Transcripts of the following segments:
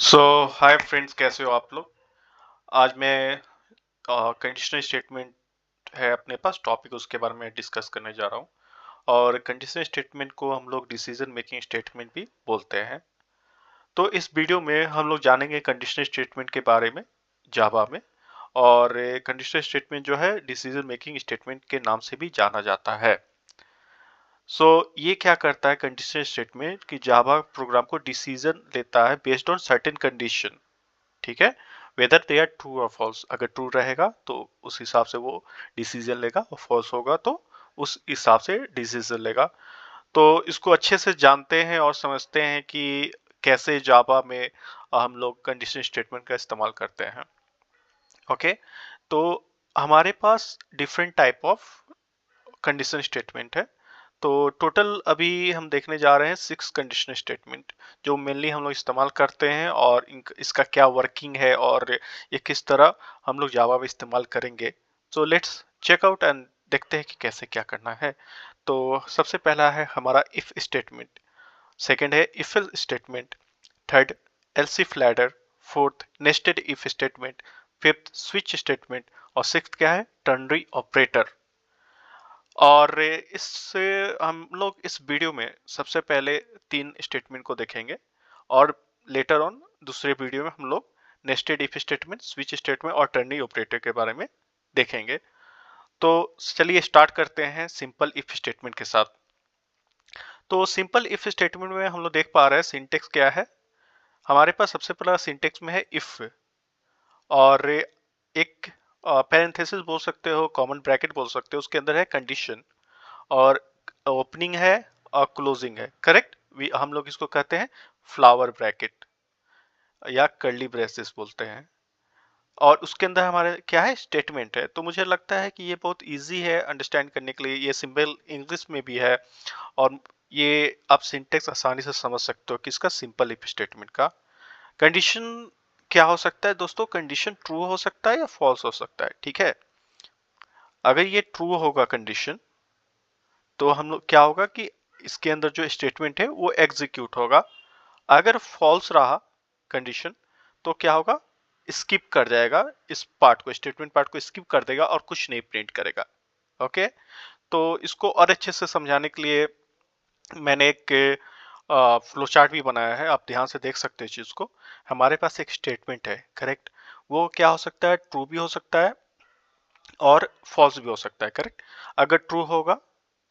सो hi friends, कैसे हो आप लोग। आज मैं कंडीशनल स्टेटमेंट है अपने पास टॉपिक, उसके बारे में डिस्कस करने जा रहा हूँ। और कंडीशनल स्टेटमेंट को हम लोग डिसीजन मेकिंग स्टेटमेंट भी बोलते हैं। तो इस वीडियो में हम लोग जानेंगे कंडीशनल स्टेटमेंट के बारे में जावा में। और कंडीशनल स्टेटमेंट जो है डिसीजन मेकिंग स्टेटमेंट के नाम से भी जाना जाता है। ये क्या करता है कंडीशनल स्टेटमेंट कि जावा प्रोग्राम को डिसीजन लेता है बेस्ड ऑन सर्टेन कंडीशन। ठीक है, वेदर दे आर ट्रू और फॉल्स। अगर ट्रू रहेगा तो उस हिसाब से वो डिसीजन लेगा, और फॉल्स होगा तो उस हिसाब से डिसीजन लेगा। तो इसको अच्छे से जानते हैं और समझते हैं कि कैसे जावा में हम लोग कंडीशनल स्टेटमेंट का इस्तेमाल करते हैं। ओके, तो हमारे पास different type of condition statement है। तो टोटल अभी हम देखने जा रहे हैं 6 कंडीशनल स्टेटमेंट, जो मेनली हम लोग इस्तेमाल करते हैं, और इसका क्या वर्किंग है और ये किस तरह हम लोग जावा में इस्तेमाल करेंगे। So let's check out and देखते हैं कि कैसे क्या करना है। तो सबसे पहला है हमारा इफ स्टेटमेंट, सेकंड है if else statement, third else if ladder, fourth nested if statement, fifth switch statement, और सिक्स्थ क्या है टर्नरी ऑपरेटर। और इससे हम लोग इस वीडियो में सबसे पहले 3 स्टेटमेंट को देखेंगे, और लेटर ऑन दूसरे वीडियो में हम लोग nested if statement, switch statement और टर्नरी ऑपरेटर के बारे में देखेंगे। तो चलिए स्टार्ट करते हैं सिंपल इफ स्टेटमेंट के साथ। तो सिंपल इफ स्टेटमेंट में हम लोग देख पा रहे हैं सिंटेक्स क्या है। हमारे पास सबसे पहला सिंटेक्स में है इफ, और एक पैरेंथेसिस बोल सकते हो, कॉमन ब्रैकेट बोल सकते हो, उसके अंदर है कंडीशन, और ओपनिंग है और क्लोजिंग है। करेक्ट, हम लोग इसको कहते हैं फ्लावर ब्रैकेट या कर्ली ब्रेसेस बोलते हैं। और उसके अंदर हमारे क्या है स्टेटमेंट है। तो मुझे लगता है कि ये बहुत इजी है अंडरस्टैंड करने के लिए, ये सिंपल इंग्लिश में भी है, और ये आप सिंटेक्स आसानी से समझ सकते हो कि इसका सिंपल इफ स्टेटमेंट का कंडीशन क्या हो सकता है। दोस्तों, कंडीशन ट्रू हो सकता है या फॉल्स हो सकता है। ठीक है, अगर ये ट्रू होगा कंडीशन, तो हम लोग क्या होगा कि इसके अंदर जो स्टेटमेंट है वो एग्जीक्यूट होगा। अगर फॉल्स रहा कंडीशन, तो क्या होगा, स्किप कर जाएगा इस पार्ट को, स्टेटमेंट पार्ट को स्किप कर देगा और कुछ नहीं प्रिंट करेगा। ओके, तो इसको और अच्छे से समझाने के लिए मैंने एक फ्लो चार्ट भी बनाया है, आप ध्यान से देख सकते हैं चीज को। हमारे पास एक स्टेटमेंट है, करेक्ट, वो क्या हो सकता है, ट्रू भी हो सकता है और फॉल्स भी हो सकता है। करेक्ट, अगर ट्रू होगा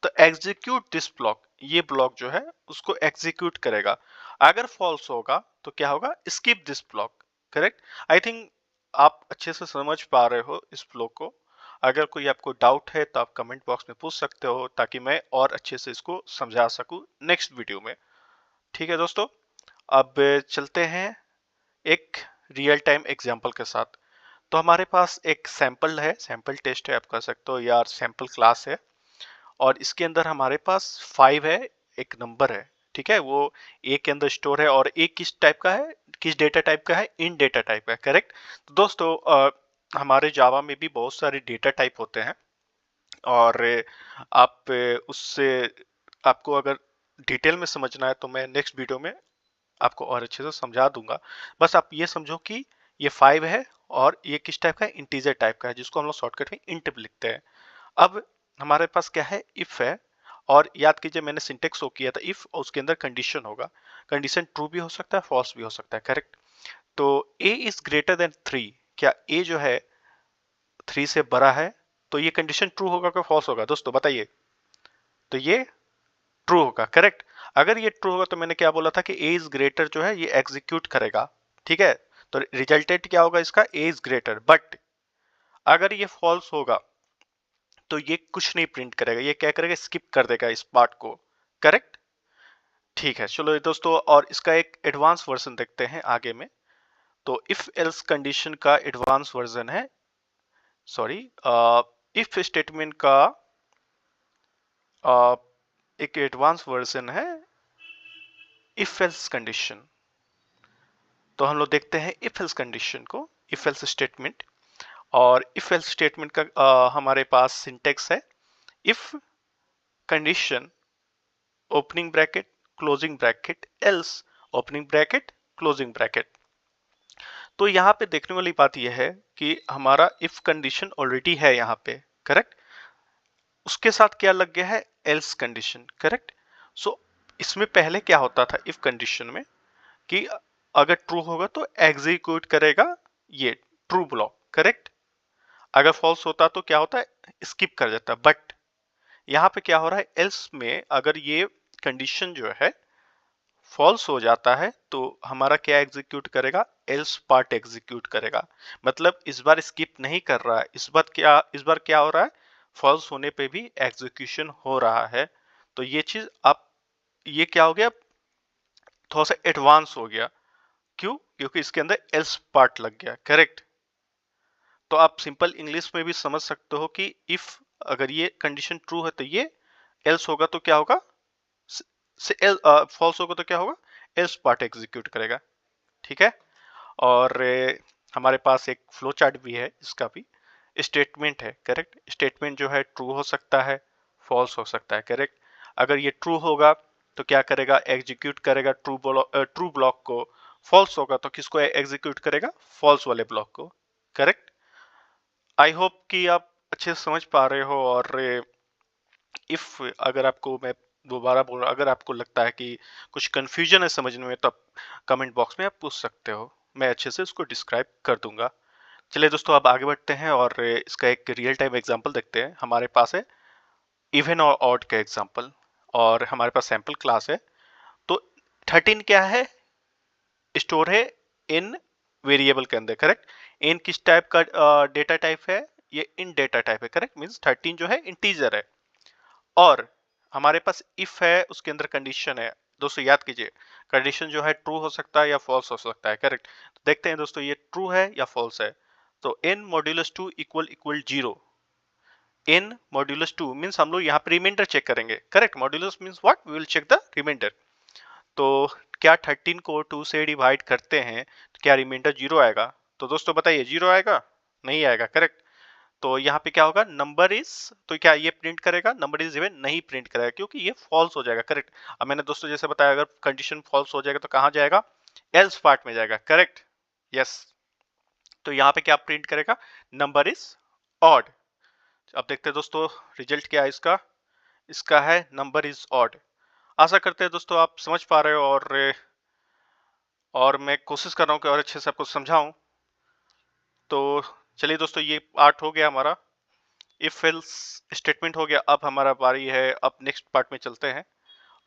तो एग्जीक्यूट दिस ब्लॉक, ये ब्लॉक जो है उसको एग्जीक्यूट करेगा। अगर फॉल्स होगा तो क्या होगा, skip this block. Correct, I think आप अच्छे से समझ पा रहे हो इस ब्लॉक को। अगर कोई आपको डाउट है तो आप कमेंट बॉक्स में पूछ सकते हो, ताकि मैं और अच्छे से इसको समझा सकूं नेक्स्ट वीडियो में। ठीक है दोस्तों, अब चलते हैं एक रियल टाइम एग्जांपल के साथ। तो हमारे पास एक सैंपल है, सैंपल टेस्ट है आप कह सकते हो, या सैंपल क्लास है, और इसके अंदर हमारे पास 5 है, एक नंबर है। ठीक है, वो ए के अंदर स्टोर है, और ए किस टाइप का है, किस डेटा टाइप का है, इन डेटा टाइप का है। करेक्ट, तो दोस्तों हमारे जावा में भी बहुत सारे डेटा टाइप होते हैं, और आप उससे आपको अगर डिटेल में समझना है तो मैं नेक्स्ट वीडियो में आपको और अच्छे से समझा दूंगा। बस आप ये समझो कि ये 5 है, और ये किस टाइप का है, इंटीजर टाइप का है, जिसको हम लोग शॉर्टकट में इंट लिखते हैं। अब हमारे पास क्या है, इफ है, और याद कीजिए मैंने सिंटेक्स शो किया था इफ, और उसके अंदर कंडीशन होगा। कंडीशन ट्रू भी हो सकता है, फॉल्स भी हो सकता है। करेक्ट, तो ए इज ग्रेटर देन 3, क्या ए जो है 3 से बड़ा है, तो ये कंडीशन ट्रू होगा कि फॉल्स होगा दोस्तों बताइए। तो ये ट्रू होगा। करेक्ट, अगर ये ट्रू होगा तो मैंने क्या बोला था कि ए इज ग्रेटर जो है ये एग्जीक्यूट करेगा। ठीक है, तो रिजल्टेंट क्या होगा इसका, ए इज ग्रेटर। बट अगर ये फॉल्स होगा तो ये कुछ नहीं प्रिंट करेगा, ये क्या करेगा, स्किप कर देगा इस पार्ट को। करेक्ट, ठीक है, चलो दोस्तों, और इसका एक एडवांस वर्जन देखते हैं आगे में। तो इफ एल्स कंडीशन का एडवांस वर्जन है, सॉरी, इफ स्टेटमेंट का uh, एक एडवांस वर्जन है इफ एल्स कंडीशन। तो हम लोग देखते हैं इफ एल्स कंडीशन को, इफ एल्स स्टेटमेंट। और इफ एल्स स्टेटमेंट का हमारे पास सिंटेक्स है if condition opening bracket closing bracket else opening bracket closing bracket. तो यहाँ पे देखने वाली बात यह है कि हमारा इफ कंडीशन ऑलरेडी है यहाँ पे, करेक्ट, उसके साथ क्या लग गया है, एल्स कंडीशन, करेक्ट। सो इसमें पहले क्या होता था इफ कंडीशन में कि अगर ट्रू होगा तो एग्जीक्यूट करेगा ये ट्रू ब्लॉक, करेक्ट। अगर फॉल्स होता तो क्या होता है, स्किप कर जाता। बट यहाँ पे क्या हो रहा है, एल्स में अगर ये कंडीशन जो है फॉल्स हो जाता है तो हमारा क्या एग्जीक्यूट करेगा, एल्स पार्ट एग्जीक्यूट करेगा। मतलब इस बार स्किप नहीं कर रहा है, इस बार क्या हो रहा है, फॉल्स होने पे भी एग्जीक्यूशन हो रहा है। तो ये चीज आप, ये क्या हो गया, थोड़ा सा एडवांस हो गया। क्यों, क्योंकि इसके अंदर एल्स पार्ट लग गया, करेक्ट। तो आप सिंपल इंग्लिश में भी समझ सकते हो कि इफ अगर ये कंडीशन ट्रू है तो ये, एल्स होगा तो क्या होगा, फॉल्स होगा तो क्या होगा, एल्स पार्ट एग्जीक्यूट करेगा, ठीक है। और हमारे पास एक फ्लो चार्ट भी है, इसका भी स्टेटमेंट है, करेक्ट। स्टेटमेंट जो है ट्रू हो सकता है, फॉल्स हो सकता है, करेक्ट। अगर ये ट्रू होगा तो क्या करेगा, एग्जीक्यूट करेगा ट्रू ब्लॉक को। फॉल्स होगा तो किसको एग्जीक्यूट करेगा, फॉल्स वाले ब्लॉक को, करेक्ट। आई होप कि आप अच्छे से समझ पा रहे हो। और इफ अगर आपको मैं दोबारा बोल रहा, अगर आपको लगता है कि कुछ कंफ्यूजन है समझने में तो आप कमेंट बॉक्स में आप पूछ सकते हो, मैं अच्छे से उसको डिस्क्राइब कर दूंगा। चलिए दोस्तों, अब आगे बढ़ते हैं और इसका एक रियल टाइम एग्जांपल देखते हैं। हमारे पास है इवन और ऑड का एग्जांपल, और हमारे पास सैंपल क्लास है। तो 13 क्या है, स्टोर है इन वेरिएबल के अंदर, करेक्ट। इन किस टाइप का डेटा टाइप है, ये इन डेटा टाइप है, करेक्ट। मींस 13 जो है इंटीजर है। और हमारे पास इफ है, उसके अंदर कंडीशन है। दोस्तों याद कीजिए, कंडीशन जो है ट्रू हो सकता है या फॉल्स हो सकता है, करेक्ट। तो देखते हैं दोस्तों ये ट्रू है या फॉल्स है। तो n modulus 2 equal equal 0। n modulus 2 means हम लोग यहाँ पे रिमाइंडर चेक करेंगे, correct. Modulus means what, we will check the remainder. तो क्या 13 को 2 से डिवाइड करते हैं तो क्या रिमाइंडर 0 आएगा? तो दोस्तों बताइए, 0 आएगा? नहीं आएगा, करेक्ट। तो यहाँ पे क्या होगा, नंबर इज, तो क्या ये प्रिंट करेगा, नंबर इज इवन नहीं प्रिंट करेगा क्योंकि ये फॉल्स हो जाएगा, करेक्ट। अब मैंने दोस्तों जैसे बताया, अगर कंडीशन फॉल्स हो जाएगा तो कहाँ जाएगा, एल्स पार्ट में जाएगा, करेक्ट। यस। तो यहाँ पे क्या प्रिंट करेगा, नंबर इज ऑड। अब देखते हैं दोस्तों रिजल्ट क्या है इसका। इसका है नंबर इज ऑड। आशा करते हैं दोस्तों आप समझ पा रहे हो, और मैं कोशिश कर रहा हूँ कि और अच्छे से आपको समझाऊं। तो चलिए दोस्तों, ये पार्ट हो गया हमारा, इफ एल्स स्टेटमेंट हो गया। अब हमारा बारी है, अब नेक्स्ट पार्ट में चलते हैं।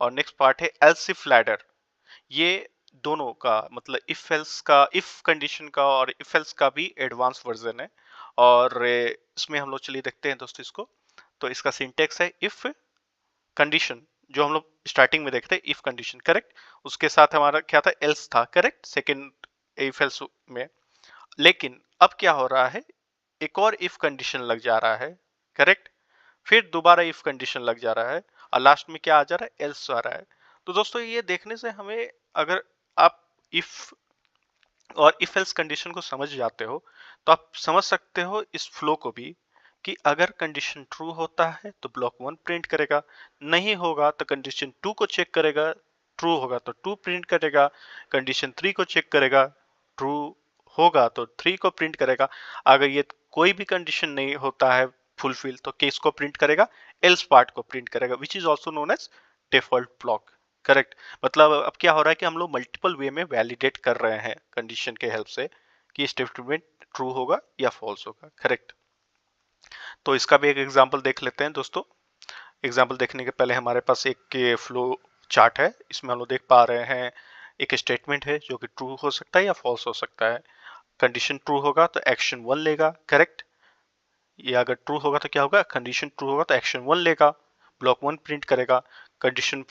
और नेक्स्ट पार्ट है एल्स इफ लैडर। ये दोनों का मतलब इफ एल्स का, इफ कंडीशन का और इफ एल्स का भी एडवांस वर्जन है। और इसमें हम लोग चलिए देखते हैं दोस्तों इसको। तो इसका सिंटेक्स है इफ कंडीशन, जो हम लोग स्टार्टिंग में देखते हैं इफ कंडीशन, करेक्ट। उसके साथ हमारा क्या था, एल्स था, करेक्ट, सेकेंड इफ एल्स में। लेकिन अब क्या हो रहा है, एक और इफ कंडीशन लग जा रहा है, करेक्ट। फिर दोबारा इफ कंडीशन लग जा रहा है, और लास्ट में क्या आ जा रहा है, एल्स आ रहा है। तो दोस्तों ये देखने से हमें, अगर आप इफ और इफ एल्स कंडीशन को समझ जाते हो तो आप समझ सकते हो इस फ्लो को भी, कि अगर कंडीशन ट्रू होता है तो ब्लॉक 1 प्रिंट करेगा, नहीं होगा तो कंडीशन 2 को चेक करेगा, ट्रू होगा तो 2 प्रिंट करेगा, कंडीशन 3 को चेक करेगा, ट्रू होगा तो 3 को प्रिंट करेगा। अगर ये कोई भी कंडीशन नहीं होता है फुलफिल तो केस को प्रिंट करेगा, एल्स पार्ट को प्रिंट करेगा, which is also known as default block, correct. मतलब अब क्या हो रहा है कि हम लोग मल्टीपल वे में वैलिडेट कर रहे हैं कंडीशन के हेल्प से कि स्टेटमेंट ट्रू होगा या फॉल्स होगा, करेक्ट। तो इसका भी एक एग्जांपल देख लेते हैं दोस्तों। एग्जांपल देखने के पहले हमारे पास एक फ्लो चार्ट है, इसमें हम लोग देख पा रहे हैं एक स्टेटमेंट है जो कि ट्रू हो सकता है या फॉल्स हो सकता है। कंडीशन ट्रू होगा तो एक्शन 1 लेगा, करेक्ट। या अगर ट्रू होगा तो क्या होगा, कंडीशन ट्रू होगा तो एक्शन 1 लेगा, ब्लॉक 1 प्रिंट करेगा। कंडीशन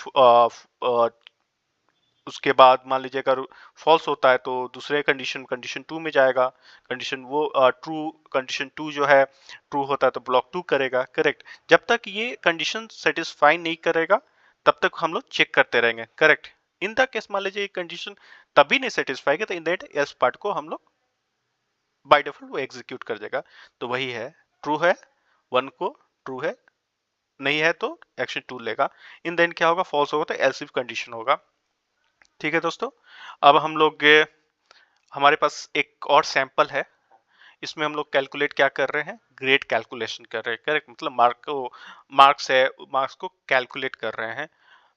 उसके बाद मान लीजिए अगर फॉल्स होता है तो दूसरे कंडीशन 2 में जाएगा। कंडीशन वो ट्रू, कंडीशन 2 जो है ट्रू होता है तो ब्लॉक 2 करेगा, करेक्ट। जब तक ये कंडीशन सेटिस्फाई नहीं करेगा तब तक हम लोग चेक करते रहेंगे, करेक्ट। इन द केस मान लीजिए कंडीशन तभी नहीं सेटिस्फाई किया तो इन दैट एल्स पार्ट को हम लोग बाय डिफॉल्ट वो एग्जीक्यूट कर देगा। तो वही है, ट्रू है 1 को, ट्रू है, नहीं है तो एक्शन 2 लेगा। इन देन क्या होगा, फॉल्स होगा तो एल्स इफ कंडीशन होगा। ठीक है दोस्तों, अब हम लोग हमारे पास एक और सैंपल है, इसमें हम लोग कैलकुलेट क्या कर रहे हैं, ग्रेड कैलकुलेशन कर रहे हैं, करेक्ट, मतलब मार्क्स है, मार्क्स को कैलकुलेट कर रहे हैं।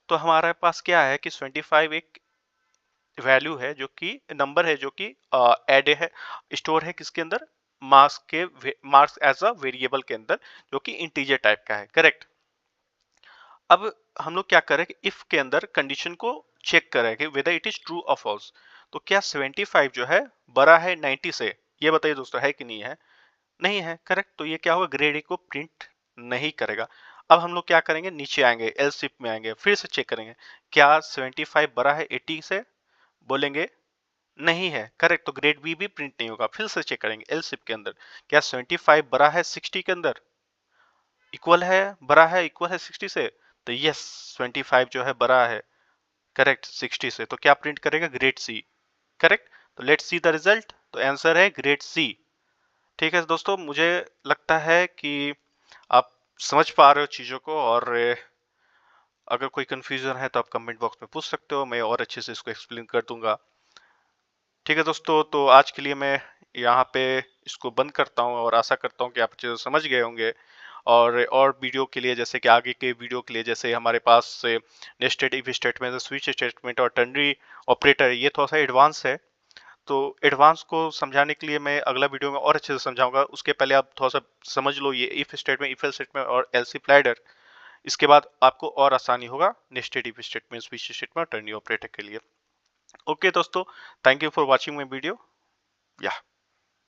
तो हमारे पास क्या है कि 25 एक वैल्यू है, जो कि नंबर है, जो कि ऐड है, स्टोर है किसके अंदर, मार्क्स एज अ वेरिएबल के अंदर, जो कि इंटीजर टाइप का है, करेक्ट। अब हम लोग क्या करें कि इफ के अंदर कंडीशन को चेक करें कि वेदर इट इज ट्रू और फॉल्स। तो क्या 75 जो है बड़ा है 90 से, ये बताइए दोस्तों, है कि नहीं है, नहीं है, करेक्ट। तो ये क्या होगा, ग्रेड ए को प्रिंट नहीं करेगा। अब हम लोग क्या करेंगे, नीचे आएंगे, एलसिफ में आएंगे, फिर से चेक करेंगे, क्या 75 बड़ा है 80 से, बोलेंगे नहीं है, करेक्ट, तो ग्रेड बी भी प्रिंट नहीं होगा। फिर से चेक करेंगे एलसिफ के अंदर, क्या 75 बड़ा है 60 के अंदर, इक्वल है, बड़ा है, इक्वल है 60 से, तो यस 25 जो है बड़ा है, करेक्ट, 60 से, तो क्या प्रिंट करेगा, ग्रेड सी, करेक्ट। तो लेट्स सी द रिजल्ट, तो आंसर है ग्रेड सी। ठीक है दोस्तों, मुझे लगता है कि आप समझ पा रहे हो चीज़ों को, और अगर कोई कंफ्यूजन है तो आप कमेंट बॉक्स में पूछ सकते हो, मैं और अच्छे से इसको एक्सप्लेन कर दूंगा। ठीक है दोस्तों, तो आज के लिए मैं यहाँ पे इसको बंद करता हूँ, और आशा करता हूँ कि आप अच्छे से समझ गए होंगे। और वीडियो के लिए, जैसे कि आगे के वीडियो के लिए, जैसे हमारे पास nested if statement, switch statement और टर्नरी ऑपरेटर, ये थोड़ा सा एडवांस है। तो एडवांस को समझाने के लिए मैं अगला वीडियो में और अच्छे से समझाऊंगा। उसके पहले आप थोड़ा सा समझ लो ये if statement, if else statement और एल्स इफ लाइडर। इसके बाद आपको और आसानी होगा nested if statement, switch statement और टर्नरी ऑपरेटर के लिए। ओके दोस्तों, thank you for watching my video. या